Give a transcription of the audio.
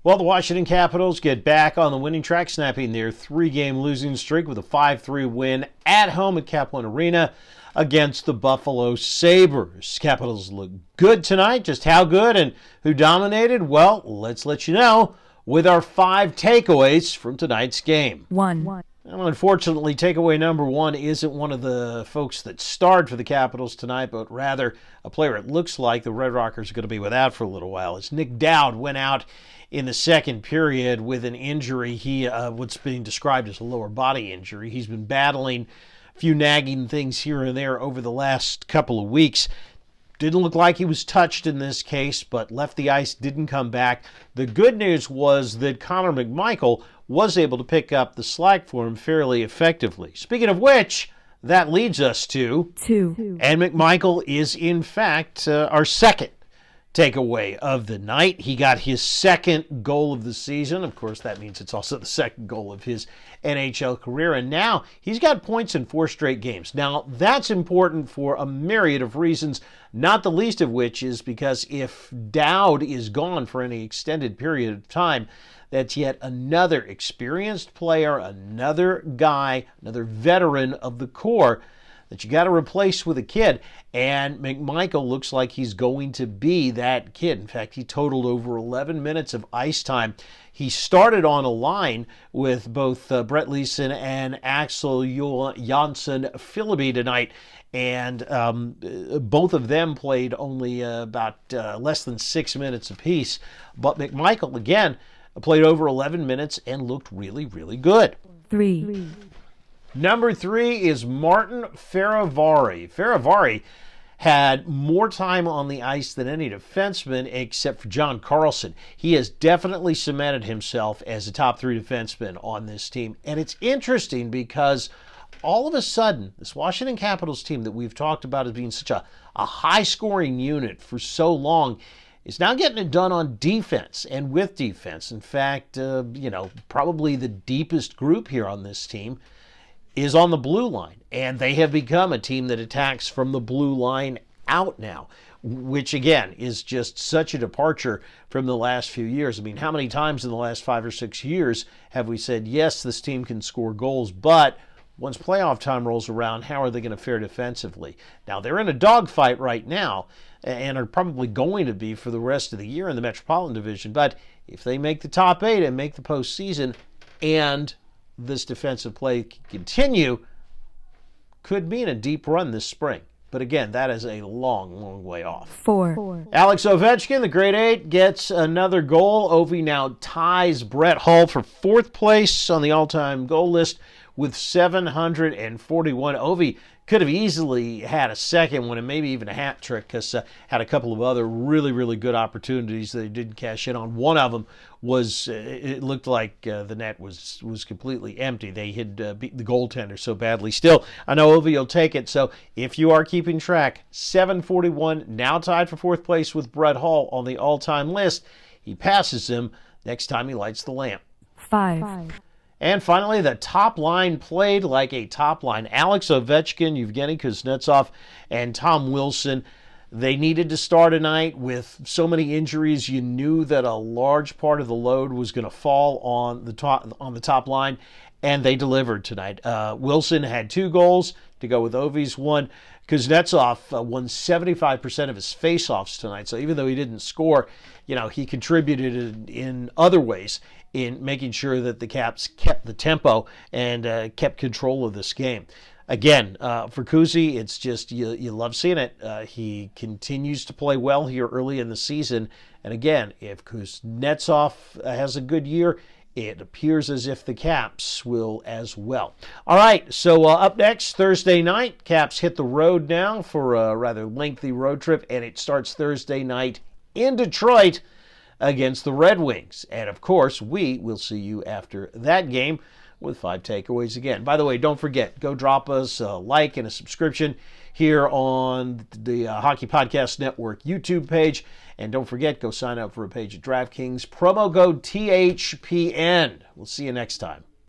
Well, the Washington Capitals get back on the winning track, snapping their 3-game losing streak with a 5-3 win at home at Kaplan Arena against the Buffalo Sabres. Capitals look good tonight. Just how good and who dominated? Well, let's let you know with our 5 takeaways from tonight's game. 1. Well, unfortunately, takeaway number 1 isn't one of the folks that starred for the Capitals tonight, but rather a player it looks like the Red Rockers are going to be without for a little while. As Nick Dowd went out in the second period with an injury, what's being described as a lower body injury. He's been battling a few nagging things here and there over the last couple of weeks. Didn't look like he was touched in this case, but left the ice, didn't come back. The good news was that Conor McMichael was able to pick up the slack for him fairly effectively. Speaking of which, that leads us to 2. And McMichael is, in fact, our second takeaway of the night. He got his second goal of the season. Of course, that means it's also the second goal of his NHL career. And now he's got points in 4 straight games. Now, that's important for a myriad of reasons, not the least of which is because if Dowd is gone for any extended period of time, that's yet another experienced player, another guy, another veteran of the core that you got to replace with a kid. And McMichael looks like he's going to be that kid. In fact, he totaled over 11 minutes of ice time. He started on a line with both Brett Leeson and Axel Jonsson-Philippi tonight. And both of them played only about less than 6 minutes apiece. But McMichael, again, played over 11 minutes and looked really, really good. 3. Number 3 is Martin Fehérváry. Fehérváry had more time on the ice than any defenseman except for John Carlson. He has definitely cemented himself as a top 3 defenseman on this team. And it's interesting because all of a sudden, this Washington Capitals team that we've talked about as being such a high-scoring unit for so long is now getting it done on defense and with defense. In fact, probably the deepest group here on this team is on the blue line, and they have become a team that attacks from the blue line out now, which again is just such a departure from the last few years. I mean, how many times in the last 5 or 6 years have we said, yes, this team can score goals, but once playoff time rolls around, how are they going to fare defensively? Now, they're in a dogfight right now and are probably going to be for the rest of the year in the Metropolitan Division, but if they make the top 8 and make the postseason and this defensive play continue, could mean a deep run this spring. But again, that is a long, long way off. 4. Alex Ovechkin, the grade 8, gets another goal. Ovi now ties Brett Hull for 4th place on the all-time goal list with 741. Ovi could have easily had a second one and maybe even a hat trick because had a couple of other really, really good opportunities that he didn't cash in on. One of them was, it looked like the net was completely empty. They had beaten the goaltender so badly. Still, I know Ovi will take it. So if you are keeping track, 741, now tied for 4th place with Brett Hull on the all-time list. He passes him next time he lights the lamp. 5. And finally, the top line played like a top line. Alex Ovechkin, Evgeny Kuznetsov, and Tom Wilson. They needed to start tonight with so many injuries. You knew that a large part of the load was going to fall on the top line, and they delivered tonight. Wilson had 2 goals to go with Ovi's 1. Kuznetsov won 75% of his faceoffs tonight. So even though he didn't score, he contributed in other ways in making sure that the Caps kept the tempo and kept control of this game. Again, for Kuzi, it's just you love seeing it. He continues to play well here early in the season. And again, if Kuznetsov has a good year, it appears as if the Caps will as well. All right, so up next, Thursday night, Caps hit the road now for a rather lengthy road trip, and it starts Thursday night in Detroit against the Red Wings. And of course, we will see you after that game with 5 takeaways again. By the way, don't forget, go drop us a like and a subscription here on the Hockey Podcast Network YouTube page. And don't forget, go sign up for a page at DraftKings. Promo code THPN. We'll see you next time.